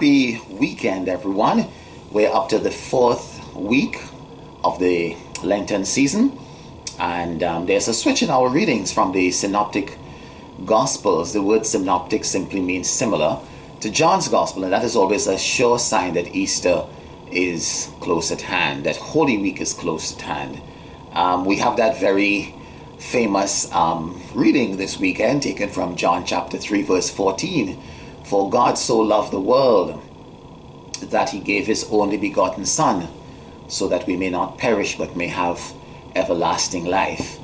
Happy weekend, everyone. We're up to the fourth week of the Lenten season, and there's a switch in our readings from the Synoptic Gospels. The word synoptic simply means similar to John's Gospel, and that is always a sure sign that Easter is close at hand, that Holy Week is close at hand. We have that very famous reading this weekend taken from John chapter 3 verse 14. For God so loved the world that he gave his only begotten Son, so that we may not perish but may have everlasting life.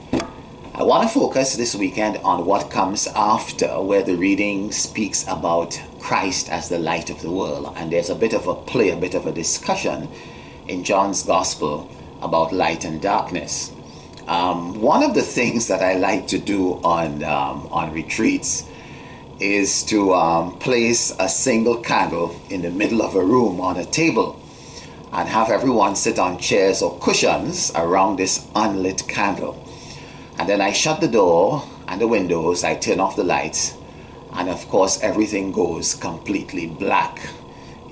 I want to focus this weekend on what comes after, where the reading speaks about Christ as the light of the world. And there's a bit of a play, a bit of a discussion in John's Gospel about light and darkness. One of the things that I like to do on retreats is to place a single candle in the middle of a room on a table and have everyone sit on chairs or cushions around this unlit candle. And then I shut the door and the windows, I turn off the lights, and of course everything goes completely black.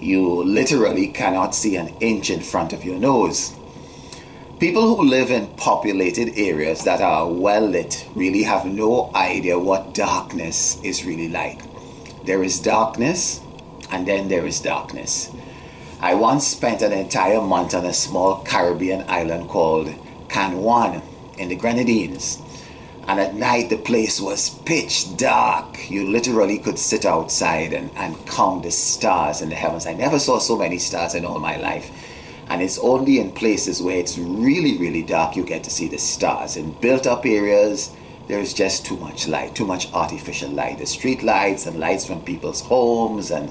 You literally cannot see an inch in front of your nose. People who live in populated areas that are well lit really have no idea what darkness is really like. There is darkness, and then there is darkness. I once spent an entire month on a small Caribbean island called Can Juan in the Grenadines, and at night the place was pitch dark. You literally could sit outside and count the stars in the heavens. I never saw so many stars in all my life. And it's only in places where it's really, really dark you get to see the stars. In built-up areas, there's just too much light, too much artificial light. The street lights and lights from people's homes and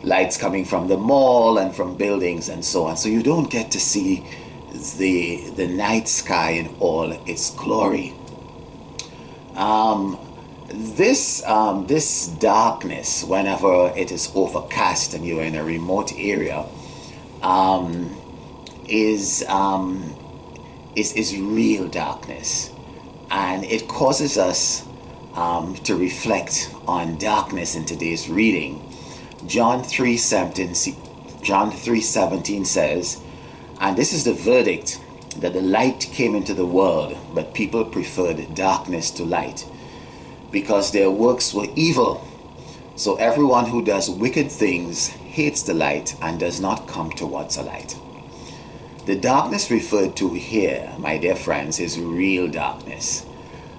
lights coming from the mall and from buildings and so on. So you don't get to see the night sky in all its glory. This darkness, whenever it is overcast and you're in a remote area, is real darkness, and it causes us to reflect on darkness in today's reading. John 3:17 says, and this is the verdict, that the light came into the world, but people preferred darkness to light, because their works were evil. So everyone who does wicked things hates the light and does not come towards the light. The darkness referred to here, my dear friends, is real darkness.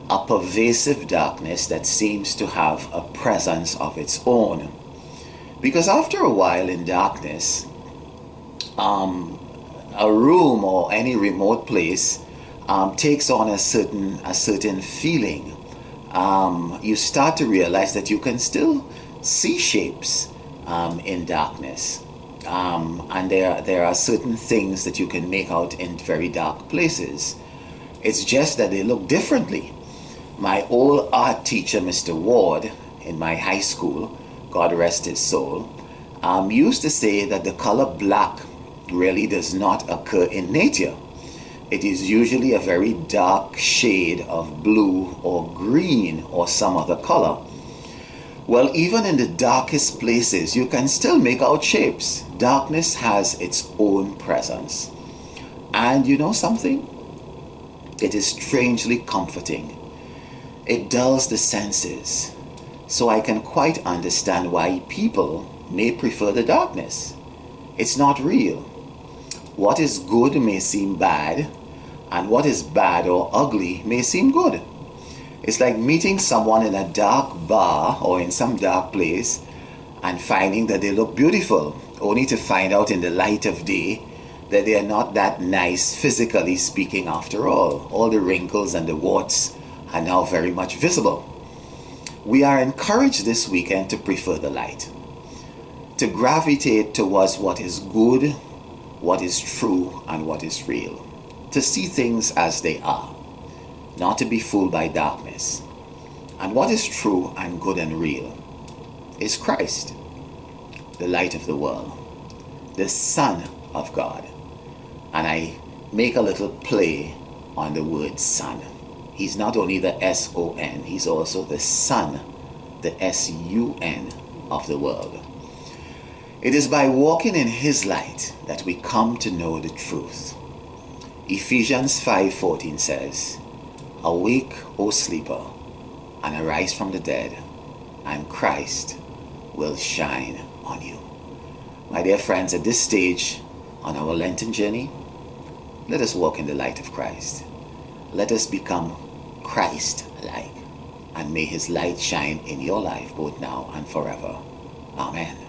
A pervasive darkness that seems to have a presence of its own. Because after a while in darkness, a room or any remote place takes on a certain feeling. You start to realize that you can still see shapes in darkness, and there are certain things that you can make out in very dark places. It's just that they look differently. My old art teacher, Mr. Ward, in my high school, God rest his soul, used to say that the color black really does not occur in nature. It is usually a very dark shade of blue or green or some other color. Well, even in the darkest places, you can still make out shapes. Darkness has its own presence. And you know something? It is strangely comforting. It dulls the senses. So I can quite understand why people may prefer the darkness. It's not real. What is good may seem bad, and what is bad or ugly may seem good. It's like meeting someone in a dark bar or in some dark place and finding that they look beautiful, only to find out in the light of day that they are not that nice physically speaking after all. All the wrinkles and the warts are now very much visible. We are encouraged this weekend to prefer the light, to gravitate towards what is good, what is true, and what is real, to see things as they are, not to be fooled by darkness. And what is true and good and real is Christ, the light of the world, the Son of God. And I make a little play on the word Son. He's not only the S-O-N, he's also the Son, the S-U-N of the world. It is by walking in his light that we come to know the truth. Ephesians 5:14 says, "Awake, O sleeper, and arise from the dead, and Christ will shine on you." My dear friends, at this stage on our Lenten journey, let us walk in the light of Christ. Let us become Christ-like, and may his light shine in your life both now and forever. Amen.